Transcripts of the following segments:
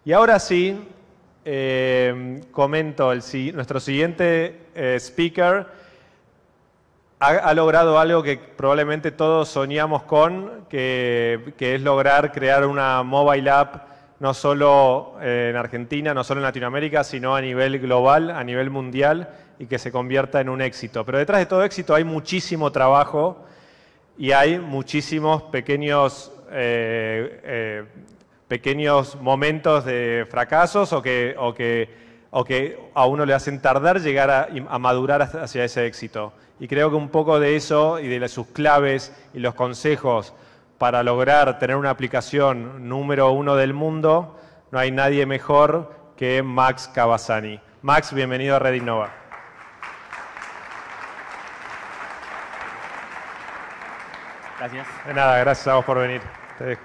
Y ahora sí, comento, nuestro siguiente speaker ha logrado algo que probablemente todos soñamos con, que es lograr crear una mobile app no solo en Argentina, no solo en Latinoamérica, sino a nivel global, a nivel mundial, y que se convierta en un éxito. Pero detrás de todo éxito hay muchísimo trabajo y hay muchísimos pequeños momentos de fracasos o que a uno le hacen tardar llegar a madurar hacia ese éxito. Y creo que un poco de eso y de sus claves y los consejos para lograr tener una aplicación número 1 del mundo, no hay nadie mejor que Max Cavazzani. Max, bienvenido a Red Innova. Gracias. De nada, gracias a vos por venir. Te dejo.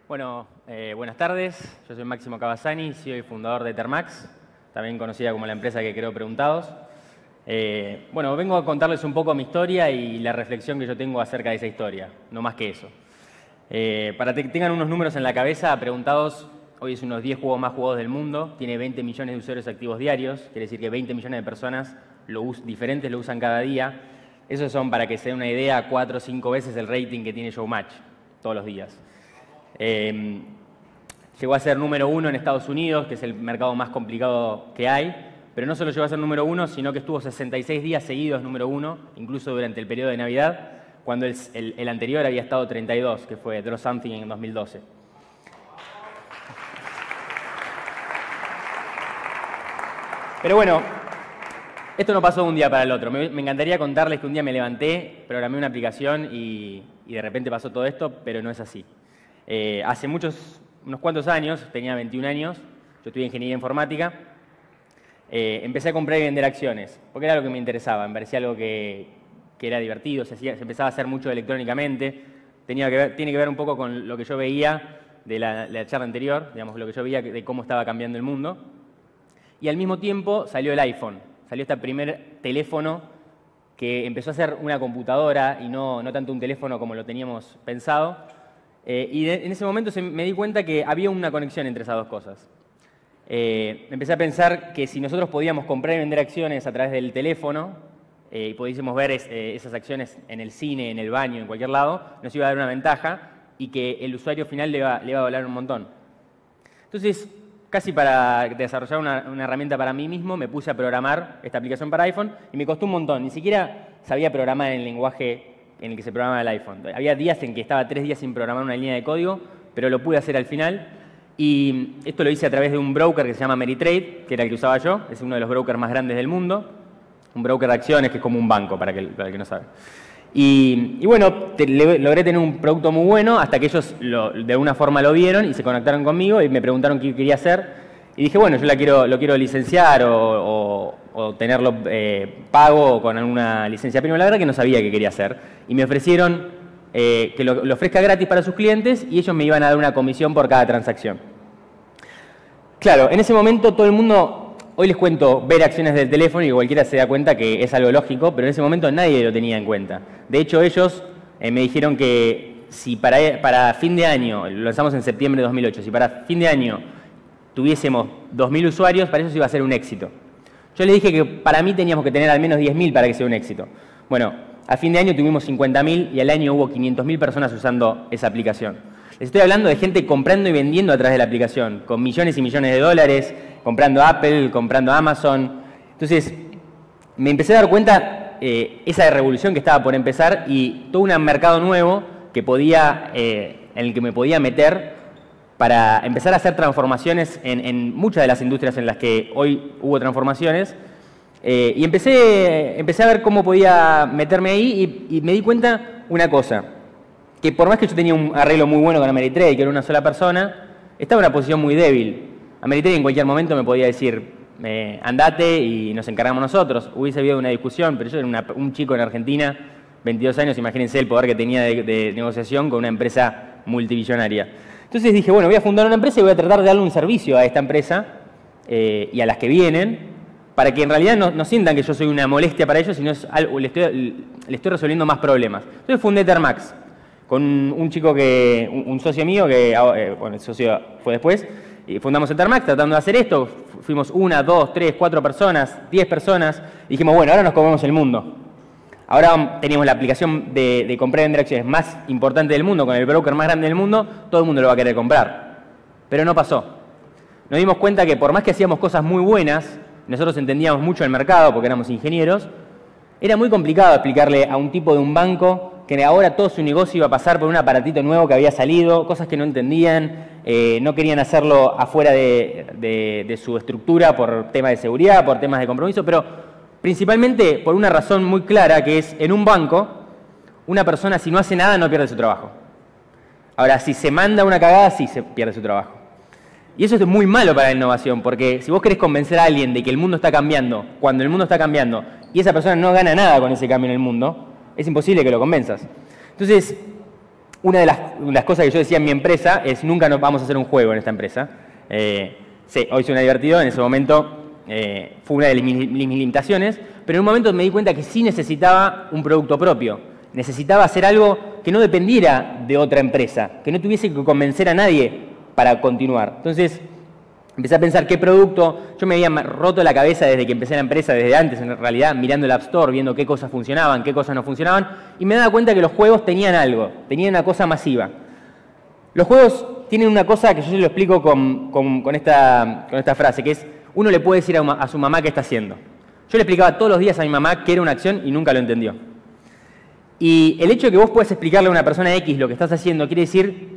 Bueno, buenas tardes. Yo soy Máximo Cavazzani, CEO y fundador de Ethermax, también conocida como la empresa que creó Preguntados. Bueno, vengo a contarles un poco mi historia y la reflexión que yo tengo acerca de esa historia, no más que eso. Para que tengan unos números en la cabeza, Preguntados hoy es uno de los 10 juegos más jugados del mundo, tiene 20 millones de usuarios activos diarios, quiere decir que 20 millones de personas diferentes lo usan cada día. Esos son, para que se den una idea, 4 o 5 veces el rating que tiene Showmatch todos los días. Llegó a ser número 1 en Estados Unidos, que es el mercado más complicado que hay, pero no solo llegó a ser número 1, sino que estuvo 66 días seguidos número 1, incluso durante el periodo de Navidad, cuando el anterior había estado 32, que fue Draw Something en 2012. Pero bueno, esto no pasó de un día para el otro. Me encantaría contarles que un día me levanté, programé una aplicación y de repente pasó todo esto, pero no es así. Hace unos cuantos años, tenía 21 años, yo estudié ingeniería informática, empecé a comprar y vender acciones, porque era lo que me interesaba, me parecía algo que era divertido, se empezaba a hacer mucho electrónicamente, tiene que ver un poco con lo que yo veía de la charla anterior, digamos, lo que yo veía de cómo estaba cambiando el mundo. Y al mismo tiempo salió el iPhone, salió este primer teléfono que empezó a ser una computadora y no tanto un teléfono como lo teníamos pensado. En ese momento me di cuenta que había una conexión entre esas dos cosas. Empecé a pensar que si nosotros podíamos comprar y vender acciones a través del teléfono y pudiésemos ver esas acciones en el cine, en el baño, en cualquier lado, nos iba a dar una ventaja y que el usuario final le iba a valer un montón. Entonces, casi para desarrollar una herramienta para mí mismo, me puse a programar esta aplicación para iPhone y me costó un montón. Ni siquiera sabía programar en el lenguaje en el que se programa el iPhone. Había días en que estaba 3 días sin programar una línea de código, pero lo pude hacer al final. Y esto lo hice a través de un broker que se llama Ameritrade, que era el que usaba yo, es uno de los brokers más grandes del mundo. Un broker de acciones que es como un banco, para el que no sabe. Y bueno, logré tener un producto muy bueno hasta que ellos de alguna forma lo vieron y se conectaron conmigo y me preguntaron qué quería hacer. Y dije, bueno, yo lo quiero licenciar o tenerlo pago con alguna licencia. Pero la verdad que no sabía qué quería hacer. Y me ofrecieron que lo ofrezca gratis para sus clientes y ellos me iban a dar una comisión por cada transacción. Claro, en ese momento todo el mundo... Hoy les cuento ver acciones del teléfono y cualquiera se da cuenta que es algo lógico, pero en ese momento nadie lo tenía en cuenta. De hecho, ellos me dijeron que si para fin de año, lo lanzamos en septiembre de 2008, si para fin de año tuviésemos 2.000 usuarios, para ellos iba a ser un éxito. Yo les dije que para mí teníamos que tener al menos 10.000 para que sea un éxito. Bueno, a fin de año tuvimos 50.000 y al año hubo 500.000 personas usando esa aplicación. Les estoy hablando de gente comprando y vendiendo a través de la aplicación, con millones y millones de dólares, comprando Apple, comprando Amazon. Entonces, me empecé a dar cuenta esa revolución que estaba por empezar y todo un mercado nuevo que en el que me podía meter para empezar a hacer transformaciones en muchas de las industrias en las que hoy hubo transformaciones. Y empecé a ver cómo podía meterme ahí y me di cuenta una cosa, que por más que yo tenía un arreglo muy bueno con Ameritrade, que era una sola persona, estaba en una posición muy débil. Ameritrade en cualquier momento me podía decir, andate y nos encargamos nosotros. Hubiese habido una discusión, pero yo era un chico en Argentina, 22 años, imagínense el poder que tenía de negociación con una empresa multibillonaria. Entonces dije, bueno, voy a fundar una empresa y voy a tratar de darle un servicio a esta empresa y a las que vienen para que en realidad no sientan que yo soy una molestia para ellos, sino es algo, le estoy resolviendo más problemas. Entonces fundé Termax con un chico un socio mío, bueno, el socio fue después, y fundamos Termax tratando de hacer esto. Fuimos 1, 2, 3, 4 personas, 10 personas, y dijimos, bueno, ahora nos comemos el mundo. Ahora teníamos la aplicación de comprar y vender acciones más importante del mundo, con el broker más grande del mundo, todo el mundo lo va a querer comprar. Pero no pasó. Nos dimos cuenta que por más que hacíamos cosas muy buenas, nosotros entendíamos mucho el mercado porque éramos ingenieros, era muy complicado explicarle a un tipo de un banco que ahora todo su negocio iba a pasar por un aparatito nuevo que había salido, cosas que no entendían, no querían hacerlo afuera de su estructura por temas de seguridad, por temas de compromiso, pero principalmente por una razón muy clara, que es en un banco, una persona si no hace nada no pierde su trabajo. Ahora, si se manda una cagada, sí se pierde su trabajo. Y eso es muy malo para la innovación, porque si vos querés convencer a alguien de que el mundo está cambiando, cuando el mundo está cambiando, y esa persona no gana nada con ese cambio en el mundo, es imposible que lo convenzas. Entonces, una de las cosas que yo decía en mi empresa es nunca nos vamos a hacer un juego en esta empresa. Sí, hoy suena divertido, en ese momento fue una de mis limitaciones, pero en un momento me di cuenta que sí necesitaba un producto propio. Necesitaba hacer algo que no dependiera de otra empresa, que no tuviese que convencer a nadie para continuar. Entonces, empecé a pensar qué producto. Yo me había roto la cabeza desde que empecé la empresa, desde antes en realidad, mirando el App Store, viendo qué cosas funcionaban, qué cosas no funcionaban, y me daba cuenta que los juegos tenían algo, tenían una cosa masiva. Los juegos tienen una cosa que yo se lo explico con esta frase, que es, uno le puede decir a su mamá qué está haciendo. Yo le explicaba todos los días a mi mamá qué era una acción y nunca lo entendió. Y el hecho de que vos puedas explicarle a una persona X lo que estás haciendo quiere decir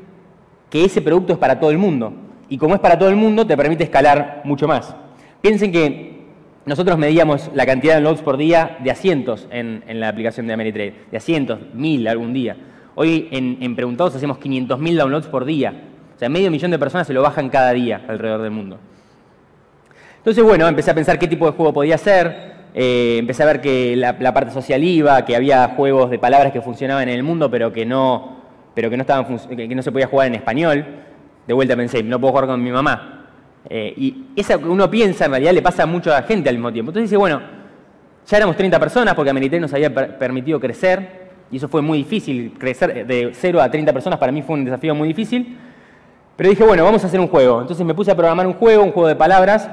que ese producto es para todo el mundo. Y como es para todo el mundo, te permite escalar mucho más. Piensen que nosotros medíamos la cantidad de downloads por día de asientos en la aplicación de Ameritrade. De asientos, 1000 algún día. Hoy en Preguntados hacemos 500.000 downloads por día. O sea, 500.000 de personas se lo bajan cada día alrededor del mundo. Entonces, bueno, empecé a pensar qué tipo de juego podía ser. Empecé a ver que la parte social iba, que había juegos de palabras que funcionaban en el mundo, pero que no se podía jugar en español. De vuelta pensé, no puedo jugar con mi mamá. Y esa que uno piensa, en realidad le pasa a mucha gente al mismo tiempo. Entonces dice, bueno, ya éramos 30 personas porque Ameritrade nos había permitido crecer, y eso fue muy difícil. Crecer de 0 a 30 personas para mí fue un desafío muy difícil. Pero dije, bueno, vamos a hacer un juego. Entonces me puse a programar un juego de palabras,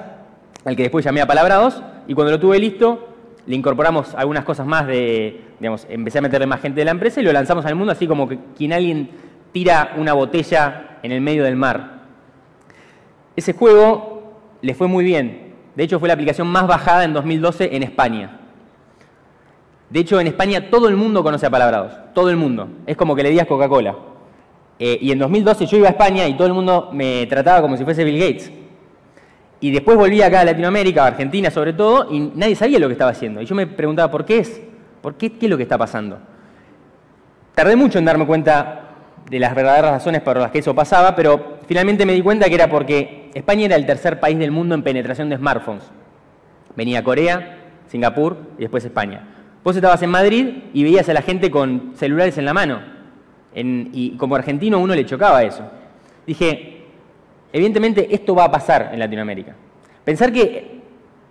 al que después llamé Apalabrados, y cuando lo tuve listo, le incorporamos algunas cosas más empecé a meterle más gente de la empresa y lo lanzamos al mundo, así como que alguien tira una botella en el medio del mar. Ese juego le fue muy bien. De hecho, fue la aplicación más bajada en 2012 en España. De hecho, en España todo el mundo conoce Apalabrados. Todo el mundo. Es como que le digas Coca-Cola. Y en 2012 yo iba a España y todo el mundo me trataba como si fuese Bill Gates. Y después volví acá a Latinoamérica, a Argentina sobre todo, y nadie sabía lo que estaba haciendo. Y yo me preguntaba, ¿por qué es? ¿Qué es lo que está pasando? Tardé mucho en darme cuenta de las verdaderas razones por las que eso pasaba, pero finalmente me di cuenta que era porque España era el tercer país del mundo en penetración de smartphones. Venía Corea, Singapur y después España. Vos estabas en Madrid y veías a la gente con celulares en la mano. Y como argentino uno le chocaba eso. Dije, evidentemente esto va a pasar en Latinoamérica. Pensar que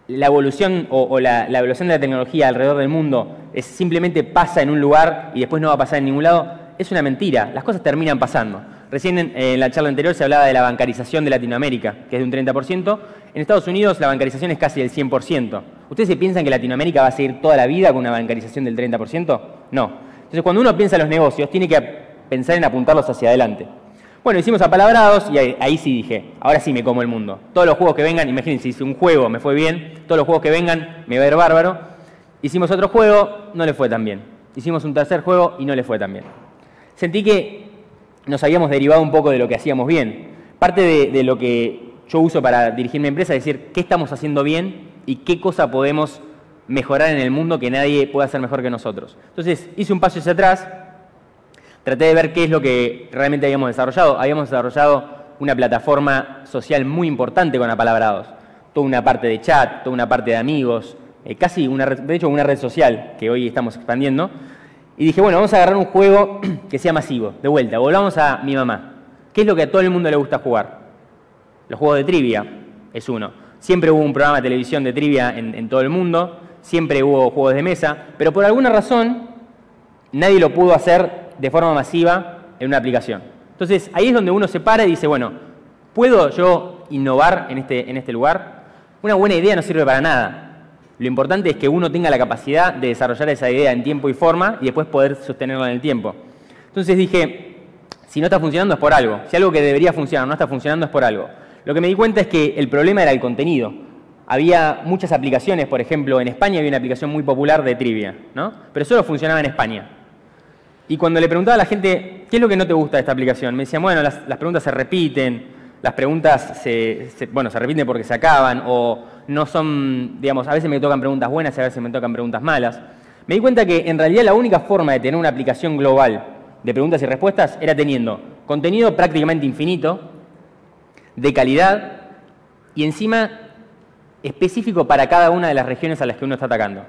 la evolución la evolución de la tecnología alrededor del mundo simplemente pasa en un lugar y después no va a pasar en ningún lado, es una mentira. Las cosas terminan pasando. Recién en la charla anterior se hablaba de la bancarización de Latinoamérica, que es de un 30%. En Estados Unidos la bancarización es casi del 100%. ¿Ustedes se piensan que Latinoamérica va a seguir toda la vida con una bancarización del 30%? No. Entonces cuando uno piensa en los negocios, tiene que pensar en apuntarlos hacia adelante. Bueno, hicimos Apalabrados y ahí sí dije, ahora sí me como el mundo. Todos los juegos que vengan, imagínense, si un juego me fue bien, todos los juegos que vengan me va a ir bárbaro. Hicimos otro juego, no le fue tan bien. Hicimos un tercer juego y no le fue tan bien. Sentí que nos habíamos derivado un poco de lo que hacíamos bien. Parte de lo que yo uso para dirigir mi empresa es decir, ¿qué estamos haciendo bien y qué cosa podemos mejorar en el mundo que nadie pueda hacer mejor que nosotros? Entonces, hice un paso hacia atrás. Traté de ver qué es lo que realmente habíamos desarrollado. Habíamos desarrollado una plataforma social muy importante con Apalabrados. Toda una parte de chat, toda una parte de amigos, casi una red social que hoy estamos expandiendo. Y dije, bueno, vamos a agarrar un juego que sea masivo. De vuelta, volvamos a mi mamá. ¿Qué es lo que a todo el mundo le gusta jugar? Los juegos de trivia es uno. siempre hubo un programa de televisión de trivia en todo el mundo, siempre hubo juegos de mesa, pero por alguna razón nadie lo pudo hacer de forma masiva en una aplicación. Entonces, ahí es donde uno se para y dice, bueno, ¿puedo yo innovar en este lugar? Una buena idea no sirve para nada. Lo importante es que uno tenga la capacidad de desarrollar esa idea en tiempo y forma y después poder sostenerla en el tiempo. Entonces dije, si no está funcionando es por algo. Si algo que debería funcionar no está funcionando es por algo. Lo que me di cuenta es que el problema era el contenido. Había muchas aplicaciones, por ejemplo, en España había una aplicación muy popular de trivia, ¿no? Pero solo funcionaba en España. Y cuando le preguntaba a la gente, ¿qué es lo que no te gusta de esta aplicación? Me decían, bueno, las preguntas se repiten, las preguntas se repiten porque se acaban, o no son, digamos, a veces me tocan preguntas buenas y a veces me tocan preguntas malas. Me di cuenta que en realidad la única forma de tener una aplicación global de preguntas y respuestas era teniendo contenido prácticamente infinito, de calidad y encima específico para cada una de las regiones a las que uno está atacando.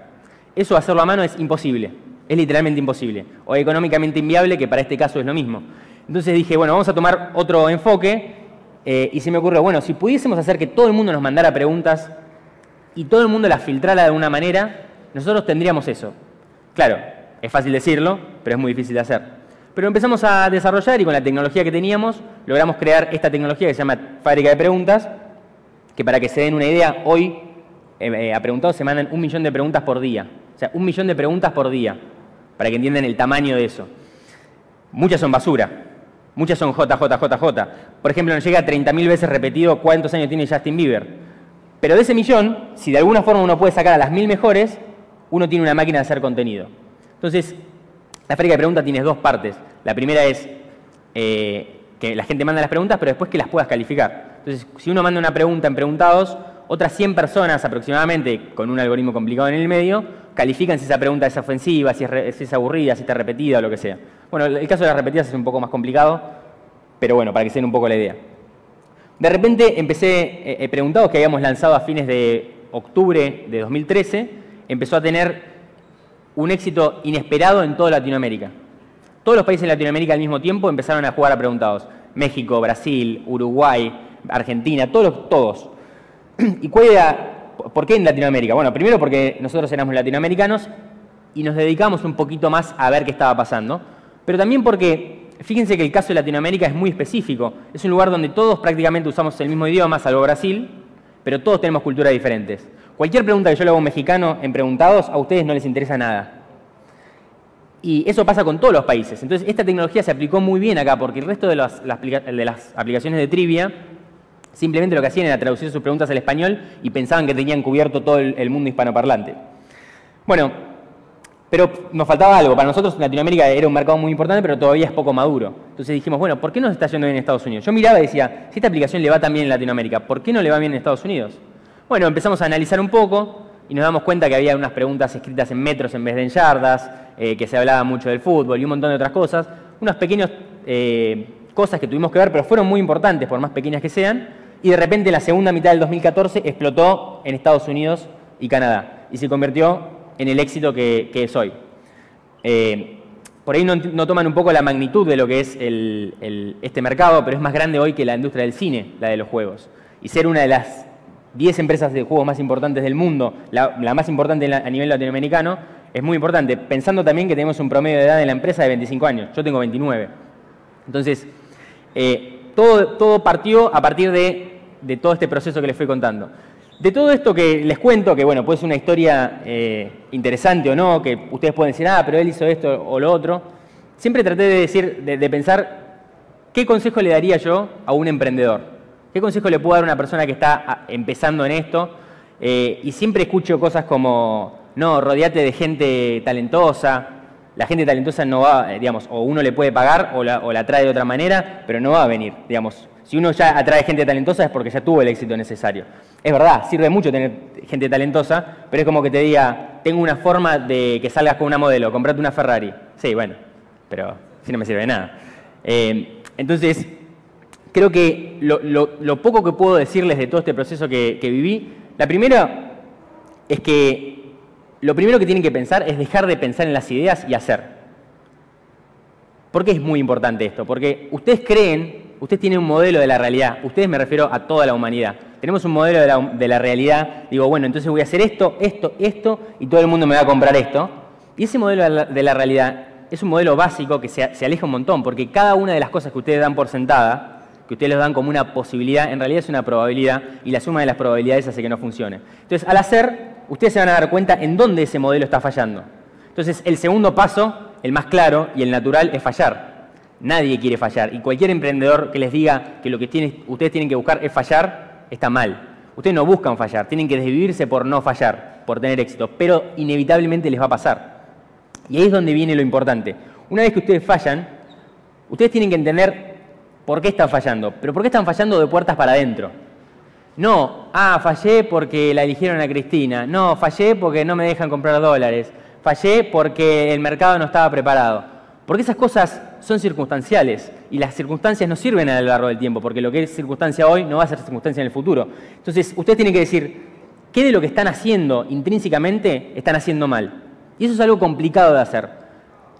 Eso hacerlo a mano es imposible, es literalmente imposible, o económicamente inviable, que para este caso es lo mismo. Entonces dije, bueno, vamos a tomar otro enfoque y se me ocurrió, bueno, si pudiésemos hacer que todo el mundo nos mandara preguntas y todo el mundo las filtrara de alguna manera, nosotros tendríamos eso. Claro, es fácil decirlo, pero es muy difícil de hacer. Pero empezamos a desarrollar y con la tecnología que teníamos logramos crear esta tecnología que se llama Fábrica de Preguntas, que para que se den una idea, hoy a Preguntados se mandan 1 millón de preguntas por día. O sea, 1 millón de preguntas por día, para que entiendan el tamaño de eso. Muchas son basura, muchas son JJJJ. Por ejemplo, nos llega 30.000 veces repetido cuántos años tiene Justin Bieber. Pero de ese millón, si de alguna forma uno puede sacar a las 1000 mejores, uno tiene una máquina de hacer contenido. Entonces, la fábrica de preguntas tiene dos partes. La primera es que la gente manda las preguntas, pero después que las puedas calificar. Entonces, si uno manda una pregunta en Preguntados, otras 100 personas aproximadamente, con un algoritmo complicado en el medio, califican si esa pregunta es ofensiva, si es aburrida, si está repetida o lo que sea. Bueno, el caso de las repetidas es un poco más complicado, pero bueno, para que se den un poco la idea. De repente empecé, Preguntados, que habíamos lanzado a fines de octubre de 2013, empezó a tener un éxito inesperado en toda Latinoamérica. Todos los países de Latinoamérica al mismo tiempo empezaron a jugar a Preguntados. México, Brasil, Uruguay, Argentina, todos. ¿Y cuál era, por qué en Latinoamérica? Bueno, primero porque nosotros éramos latinoamericanos y nos dedicamos un poquito más a ver qué estaba pasando, pero también porque, fíjense que el caso de Latinoamérica es muy específico. Es un lugar donde todos prácticamente usamos el mismo idioma, salvo Brasil, pero todos tenemos culturas diferentes. Cualquier pregunta que yo le haga a un mexicano en Preguntados, a ustedes no les interesa nada. Y eso pasa con todos los países. Entonces, esta tecnología se aplicó muy bien acá, porque el resto de las aplicaciones de trivia simplemente lo que hacían era traducir sus preguntas al español y pensaban que tenían cubierto todo el mundo hispanoparlante. Bueno, pero nos faltaba algo. Para nosotros Latinoamérica era un mercado muy importante, pero todavía es poco maduro. Entonces dijimos, bueno, ¿por qué no nos está yendo bien en Estados Unidos? Yo miraba y decía, si esta aplicación le va tan bien en Latinoamérica, ¿por qué no le va bien en Estados Unidos? Bueno, empezamos a analizar un poco y nos damos cuenta que había unas preguntas escritas en metros en vez de en yardas, que se hablaba mucho del fútbol y un montón de otras cosas. Unas pequeñas cosas que tuvimos que ver, pero fueron muy importantes, por más pequeñas que sean. Y de repente, en la segunda mitad del 2014, explotó en Estados Unidos y Canadá. Y se convirtió en el éxito que es hoy. Por ahí no toman un poco la magnitud de lo que es este mercado, pero es más grande hoy que la industria del cine, la de los juegos. Y ser una de las 10 empresas de juegos más importantes del mundo, la más importante a nivel latinoamericano, es muy importante. Pensando también que tenemos un promedio de edad en la empresa de 25 años. Yo tengo 29. Entonces, todo partió a partir de todo este proceso que les fui contando. De todo esto que les cuento, que bueno, puede ser una historia interesante o no, que ustedes pueden decir, pero él hizo esto o lo otro, siempre traté de pensar qué consejo le daría yo a un emprendedor. ¿Qué consejo le puedo dar a una persona que está empezando en esto? Y siempre escucho cosas como, no, rodeate de gente talentosa. La gente talentosa no va, digamos, o uno le puede pagar o la trae de otra manera, pero no va a venir, digamos. Si uno ya atrae gente talentosa es porque ya tuvo el éxito necesario. Es verdad, sirve mucho tener gente talentosa, pero es como que te diga, tengo una forma de que salgas con una modelo, comprate una Ferrari. Sí, bueno, pero si no me sirve de nada. Entonces, creo que lo poco que puedo decirles de todo este proceso que viví, la primera es que lo primero que tienen que pensar es dejar de pensar en las ideas y hacer. ¿Por qué es muy importante esto? Porque ustedes creen ustedes tienen un modelo de la realidad. Ustedes me refiero a toda la humanidad. Tenemos un modelo de la realidad. Digo, bueno, entonces voy a hacer esto, esto, esto, y todo el mundo me va a comprar esto. Y ese modelo de la realidad es un modelo básico que se aleja un montón, porque cada una de las cosas que ustedes dan por sentada, que ustedes les dan como una posibilidad, en realidad es una probabilidad, y la suma de las probabilidades hace que no funcione. Entonces, al hacer, ustedes se van a dar cuenta en dónde ese modelo está fallando. Entonces, el segundo paso, el más claro y el natural, es fallar. Nadie quiere fallar, y cualquier emprendedor que les diga que lo que ustedes tienen que buscar es fallar, está mal. Ustedes no buscan fallar, tienen que desvivirse por no fallar, por tener éxito, pero inevitablemente les va a pasar. Y ahí es donde viene lo importante. Una vez que ustedes fallan, ustedes tienen que entender por qué están fallando. Pero ¿por qué están fallando de puertas para adentro? No, fallé porque la eligieron a Cristina. No, fallé porque no me dejan comprar dólares. Fallé porque el mercado no estaba preparado. Porque esas cosas son circunstanciales y las circunstancias no sirven a lo largo del tiempo, porque lo que es circunstancia hoy no va a ser circunstancia en el futuro. Entonces, ustedes tienen que decir qué de lo que están haciendo intrínsecamente están haciendo mal. Y eso es algo complicado de hacer.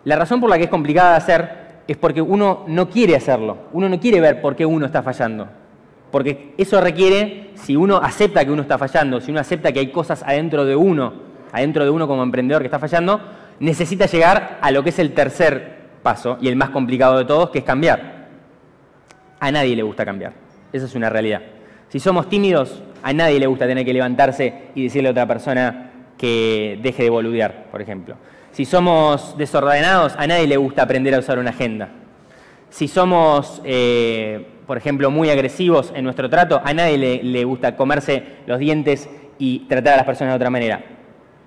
La razón por la que es complicada de hacer es porque uno no quiere hacerlo. Uno no quiere ver por qué uno está fallando. Porque eso requiere, si uno acepta que uno está fallando, si uno acepta que hay cosas adentro de uno como emprendedor que está fallando, necesita llegar a lo que es el tercer paso y el más complicado de todos, que es cambiar. A nadie le gusta cambiar. Esa es una realidad. Si somos tímidos, a nadie le gusta tener que levantarse y decirle a otra persona que deje de boludear, por ejemplo. Si somos desordenados, a nadie le gusta aprender a usar una agenda. Si somos, por ejemplo, muy agresivos en nuestro trato, a nadie le gusta comerse los dientes y tratar a las personas de otra manera.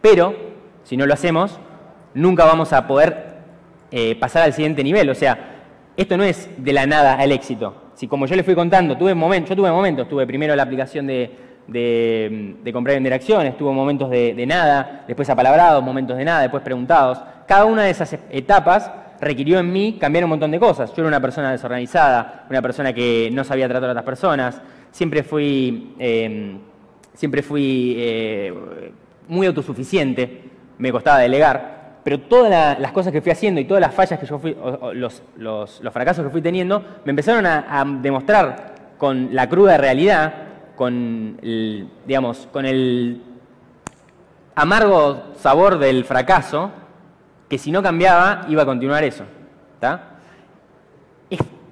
Pero, si no lo hacemos, nunca vamos a poder pasar al siguiente nivel. O sea, esto no es de la nada al éxito. Si, como yo les fui contando, yo tuve momentos, tuve primero la aplicación de comprar y vender acciones, tuvo momentos de nada, después apalabrados, momentos de nada, después preguntados. Cada una de esas etapas requirió en mí cambiar un montón de cosas. Yo era una persona desorganizada, una persona que no sabía tratar a otras personas, siempre fui muy autosuficiente, me costaba delegar, pero todas las cosas que fui haciendo y todas las fallas que yo fui, los fracasos que fui teniendo, me empezaron a demostrar con la cruda realidad, con el amargo sabor del fracaso, que si no cambiaba, iba a continuar eso.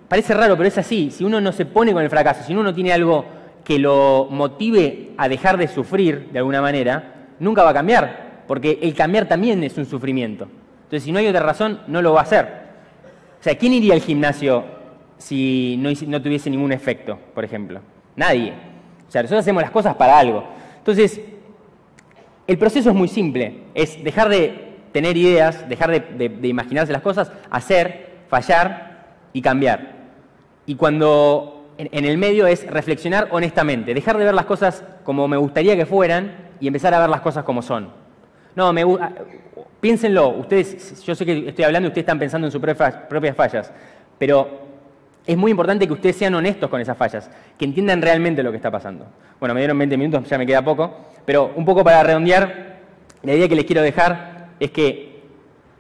Parece raro, pero es así. Si uno no se pone con el fracaso, si uno no tiene algo que lo motive a dejar de sufrir de alguna manera, nunca va a cambiar, porque el cambiar también es un sufrimiento. Entonces, si no hay otra razón, no lo va a hacer. O sea, ¿quién iría al gimnasio si no tuviese ningún efecto, por ejemplo? Nadie. O sea, nosotros hacemos las cosas para algo. Entonces, el proceso es muy simple. Es dejar de tener ideas, dejar de imaginarse las cosas, hacer, fallar y cambiar. Y cuando en el medio es reflexionar honestamente, dejar de ver las cosas como me gustaría que fueran y empezar a ver las cosas como son. No, piénsenlo. Ustedes, yo sé que estoy hablando y ustedes están pensando en sus propias fallas, pero es muy importante que ustedes sean honestos con esas fallas, que entiendan realmente lo que está pasando. Bueno, me dieron 20 minutos, ya me queda poco, pero un poco para redondear, la idea que les quiero dejar es que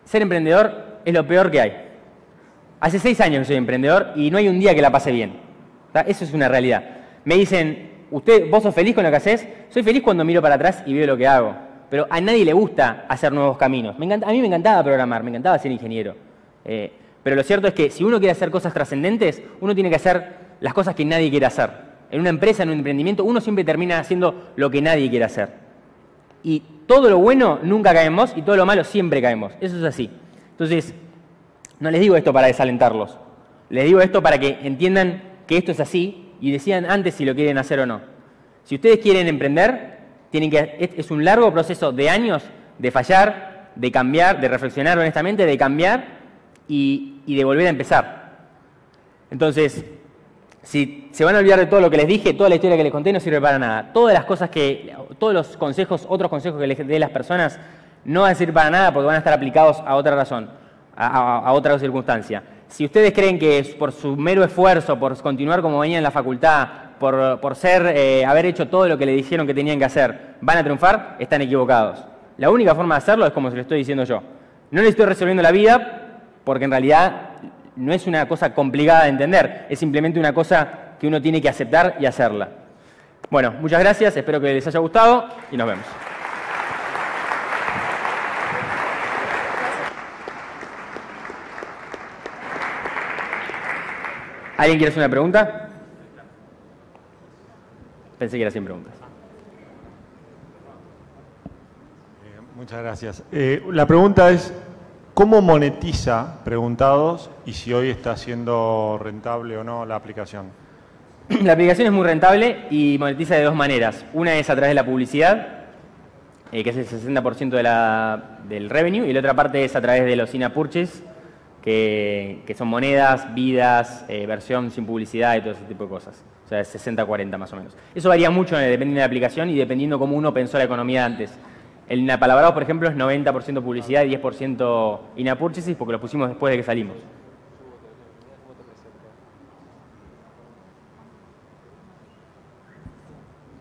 ser emprendedor es lo peor que hay. Hace 6 años que soy emprendedor y no hay un día que la pase bien. Eso es una realidad. Me dicen, ¿vos sos feliz con lo que haces? Soy feliz cuando miro para atrás y veo lo que hago, pero a nadie le gusta hacer nuevos caminos. A mí me encantaba programar, me encantaba ser ingeniero. Pero lo cierto es que si uno quiere hacer cosas trascendentes, uno tiene que hacer las cosas que nadie quiere hacer. En una empresa, en un emprendimiento, uno siempre termina haciendo lo que nadie quiere hacer. Y todo lo bueno nunca caemos y todo lo malo siempre caemos. Eso es así. Entonces, no les digo esto para desalentarlos. Les digo esto para que entiendan que esto es así y decidan antes si lo quieren hacer o no. Si ustedes quieren emprender, es un largo proceso de años de fallar, de cambiar, de reflexionar honestamente, de cambiar y de volver a empezar. Entonces, si se van a olvidar de todo lo que les dije, toda la historia que les conté no sirve para nada. Todos los consejos, otros consejos que les dé las personas, no van a servir para nada porque van a estar aplicados a otra razón, a otra circunstancia. Si ustedes creen que por su mero esfuerzo, por continuar como venían en la facultad, por haber hecho todo lo que le dijeron que tenían que hacer, van a triunfar, están equivocados. La única forma de hacerlo es como se lo estoy diciendo yo. No les estoy resolviendo la vida porque en realidad no es una cosa complicada de entender, es simplemente una cosa que uno tiene que aceptar y hacerla. Bueno, muchas gracias, espero que les haya gustado y nos vemos. ¿Alguien quiere hacer una pregunta? Pensé que era sin preguntas. Muchas gracias. La pregunta es, ¿cómo monetiza Preguntados y si hoy está siendo rentable o no la aplicación? La aplicación es muy rentable y monetiza de dos maneras. Una es a través de la publicidad, que es el 60% del revenue, y la otra parte es a través de los in-app purchase, que son monedas, vidas, versión sin publicidad y todo ese tipo de cosas. O sea, es 60-40 más o menos. Eso varía mucho dependiendo de la aplicación y dependiendo cómo uno pensó la economía antes. En Apalabrados, por ejemplo, es 90% publicidad y 10% in-app purchases porque lo pusimos después de que salimos.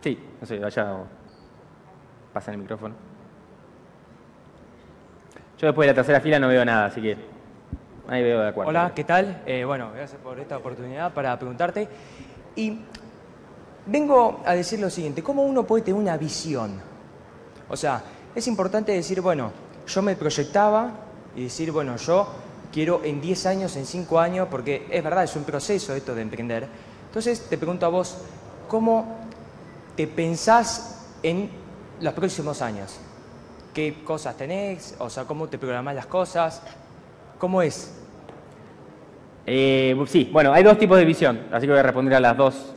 Sí, no sé, allá pasan el micrófono. Yo después de la tercera fila no veo nada, así que ahí veo de acuerdo. Hola, ¿qué tal? Bueno, gracias por esta oportunidad para preguntarte. Y vengo a decir lo siguiente, ¿cómo uno puede tener una visión? O sea, es importante decir, bueno, yo me proyectaba y decir, bueno, yo quiero en 10 años, en 5 años, porque es verdad, es un proceso esto de emprender. Entonces, te pregunto a vos, ¿cómo te pensás en los próximos años? ¿Qué cosas tenés? O sea, ¿cómo te programás las cosas? ¿Cómo es? Sí, bueno, hay dos tipos de visión, así que voy a responder a las dos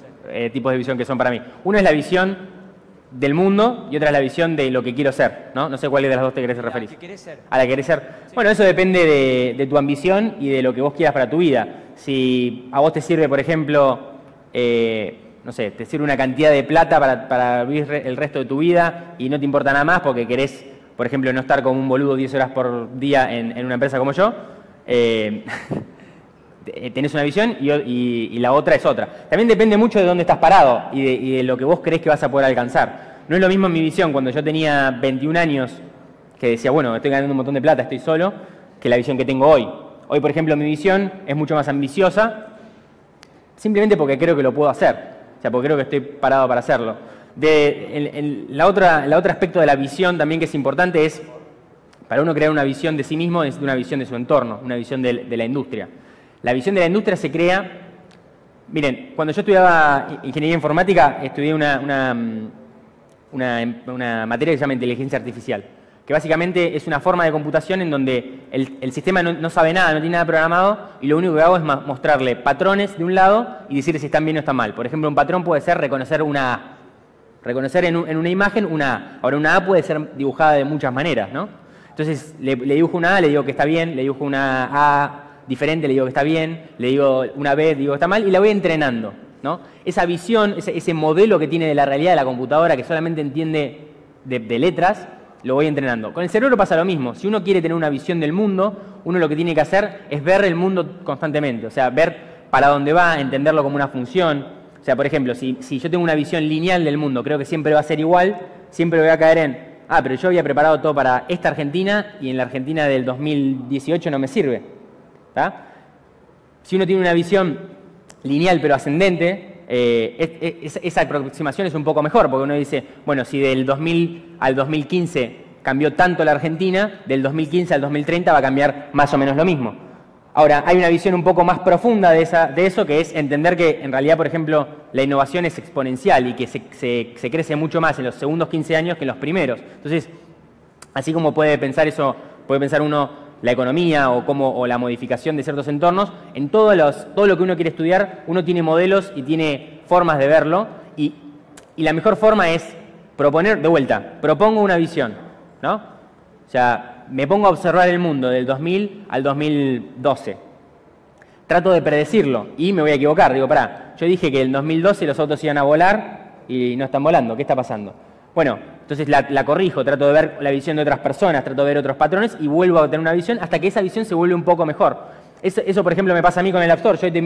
tipos de visión que son para mí. Una es la visión del mundo y otra es la visión de lo que quiero ser, ¿no? No sé cuál de las dos te querés referir. ¿A la que querés ser? A la que querés ser. Sí. Bueno, eso depende de tu ambición y de lo que vos quieras para tu vida. Si a vos te sirve, por ejemplo, no sé, te sirve una cantidad de plata para vivir el resto de tu vida y no te importa nada más porque querés, por ejemplo, no estar como un boludo 10 horas por día en una empresa como yo, tenés una visión y la otra es otra. También depende mucho de dónde estás parado y de lo que vos creés que vas a poder alcanzar. No es lo mismo mi visión cuando yo tenía 21 años, que decía, bueno, estoy ganando un montón de plata, estoy solo, que la visión que tengo hoy. Hoy, por ejemplo, mi visión es mucho más ambiciosa, simplemente porque creo que lo puedo hacer. O sea, porque creo que estoy parado para hacerlo. El otro aspecto de la visión también que es importante es, para uno crear una visión de sí mismo, necesita una visión de su entorno, una visión de la industria. La visión de la industria se crea... Miren, cuando yo estudiaba ingeniería informática, estudié una materia que se llama inteligencia artificial, que básicamente es una forma de computación en donde el sistema no sabe nada, no tiene nada programado, y lo único que hago es mostrarle patrones de un lado y decirle si están bien o están mal. Por ejemplo, un patrón puede ser reconocer una A. Reconocer en una imagen una A. Ahora, una A puede ser dibujada de muchas maneras, ¿no? Entonces, le dibujo una A, le digo que está bien, le dibujo una A diferente, le digo que está bien, le digo una B, digo que está mal, y la voy entrenando, ¿no? Esa visión, ese modelo que tiene de la realidad de la computadora, que solamente entiende de letras, lo voy entrenando. Con el cerebro pasa lo mismo. Si uno quiere tener una visión del mundo, uno lo que tiene que hacer es ver el mundo constantemente, o sea, ver para dónde va, entenderlo como una función. O sea, por ejemplo, si yo tengo una visión lineal del mundo, creo que siempre va a ser igual, siempre voy a caer en, pero yo había preparado todo para esta Argentina y en la Argentina del 2018 no me sirve. ¿Tá? Si uno tiene una visión lineal pero ascendente, esa aproximación es un poco mejor, porque uno dice, bueno, si del 2000 al 2015 cambió tanto la Argentina, del 2015 al 2030 va a cambiar más o menos lo mismo. Ahora, hay una visión un poco más profunda de eso, que es entender que en realidad, por ejemplo, la innovación es exponencial y que se crece mucho más en los segundos 15 años que en los primeros. Entonces, así como puede pensar eso, puede pensar uno la economía o la modificación de ciertos entornos, en todo lo que uno quiere estudiar, uno tiene modelos y tiene formas de verlo, y la mejor forma es proponer, de vuelta, propongo una visión, ¿no? O sea, me pongo a observar el mundo del 2000 al 2012. Trato de predecirlo y me voy a equivocar. Digo, pará, yo dije que en el 2012 los autos iban a volar y no están volando. ¿Qué está pasando? Bueno, entonces la corrijo, trato de ver la visión de otras personas, trato de ver otros patrones y vuelvo a tener una visión hasta que esa visión se vuelve un poco mejor. Eso, por ejemplo, me pasa a mí con el App Store. Yo hoy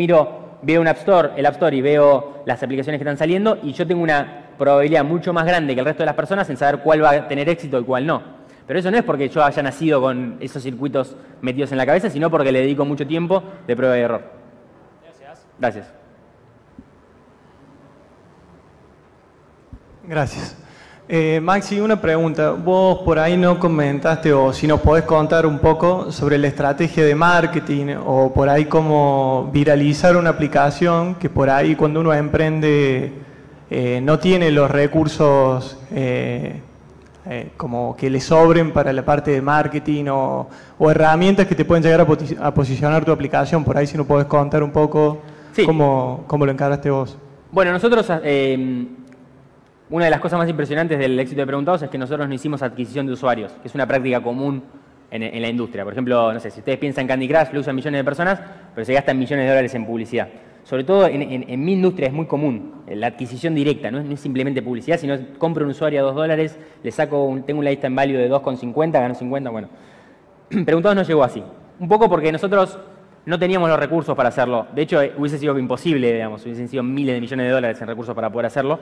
veo el App Store y veo las aplicaciones que están saliendo y yo tengo una probabilidad mucho más grande que el resto de las personas en saber cuál va a tener éxito y cuál no. Pero eso no es porque yo haya nacido con esos circuitos metidos en la cabeza, sino porque le dedico mucho tiempo de prueba y error. Gracias. Gracias. Gracias. Maxi, una pregunta. Vos por ahí no comentaste, o si nos podés contar un poco sobre la estrategia de marketing, o por ahí cómo viralizar una aplicación que por ahí cuando uno emprende no tiene los recursos como que le sobren para la parte de marketing, o herramientas que te pueden llegar a posicionar tu aplicación. Por ahí si nos podés contar un poco cómo lo encaraste vos. Bueno, nosotros... una de las cosas más impresionantes del éxito de Preguntados es que nosotros no hicimos adquisición de usuarios, que es una práctica común en la industria. Por ejemplo, no sé, si ustedes piensan en Candy Crush, lo usan millones de personas, pero se gastan millones de dólares en publicidad. Sobre todo en mi industria es muy común la adquisición directa, no es simplemente publicidad, sino compro un usuario a $2, le saco tengo un lifetime value de 2,50, gano 50, bueno. Preguntados no llegó así. Un poco porque nosotros no teníamos los recursos para hacerlo. De hecho, hubiese sido imposible, digamos, hubiesen sido miles de millones de dólares en recursos para poder hacerlo.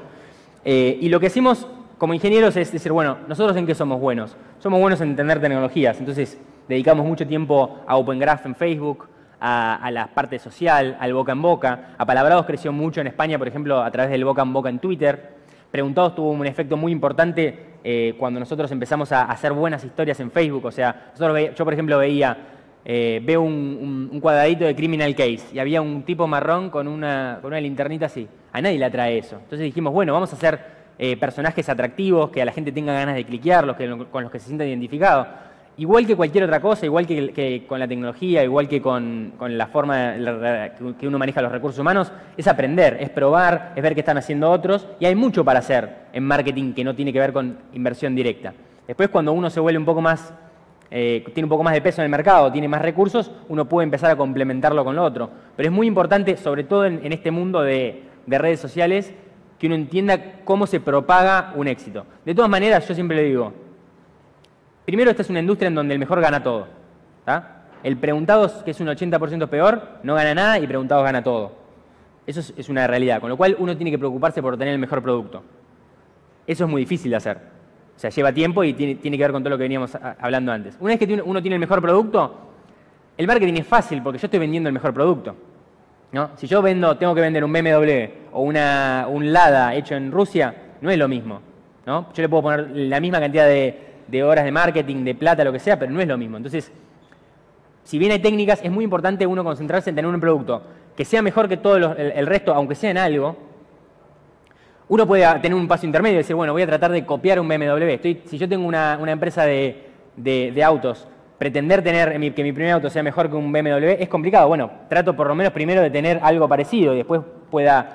Y lo que hacemos como ingenieros es decir, bueno, ¿nosotros en qué somos buenos? Somos buenos en entender tecnologías, entonces dedicamos mucho tiempo a Open Graph en Facebook, a la parte social, al boca en boca. Apalabrados creció mucho en España, por ejemplo, a través del boca en boca en Twitter. Preguntados tuvo un efecto muy importante cuando nosotros empezamos a hacer buenas historias en Facebook. O sea, yo por ejemplo veo un cuadradito de Criminal Case y había un tipo marrón con una linternita así. A nadie le atrae eso. Entonces dijimos, bueno, vamos a hacer personajes atractivos, que a la gente tenga ganas de cliquearlos, con los que se sientan identificados. Igual que cualquier otra cosa, igual que con la tecnología, igual que con la forma que uno maneja los recursos humanos, es aprender, es probar, es ver qué están haciendo otros. Y hay mucho para hacer en marketing que no tiene que ver con inversión directa. Después, cuando uno se vuelve un poco más... tiene un poco más de peso en el mercado, tiene más recursos, uno puede empezar a complementarlo con lo otro. Pero es muy importante, sobre todo en este mundo de redes sociales, que uno entienda cómo se propaga un éxito. De todas maneras, yo siempre le digo, primero esta es una industria en donde el mejor gana todo. ¿Tá? El Preguntados, que es un 80% peor, no gana nada y Preguntados gana todo. Eso es una realidad, con lo cual uno tiene que preocuparse por tener el mejor producto. Eso es muy difícil de hacer. O sea, lleva tiempo y tiene que ver con todo lo que veníamos hablando antes. Una vez que uno tiene el mejor producto, el marketing es fácil porque yo estoy vendiendo el mejor producto, ¿no? Si yo tengo que vender un BMW o un Lada hecho en Rusia, no es lo mismo, ¿no? Yo le puedo poner la misma cantidad de horas de marketing, de plata, lo que sea, pero no es lo mismo. Entonces, si bien hay técnicas, es muy importante uno concentrarse en tener un producto que sea mejor que todo el resto, aunque sea en algo. Uno puede tener un paso intermedio y decir, bueno, voy a tratar de copiar un BMW. Si yo tengo una empresa de autos, pretender que mi primer auto sea mejor que un BMW es complicado. Bueno, trato por lo menos primero de tener algo parecido y después voy a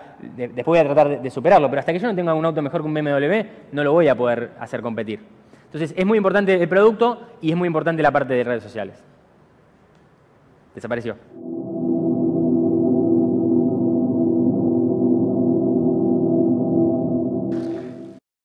tratar de superarlo. Pero hasta que yo no tenga un auto mejor que un BMW, no lo voy a poder hacer competir. Entonces, es muy importante el producto y es muy importante la parte de redes sociales. Desapareció.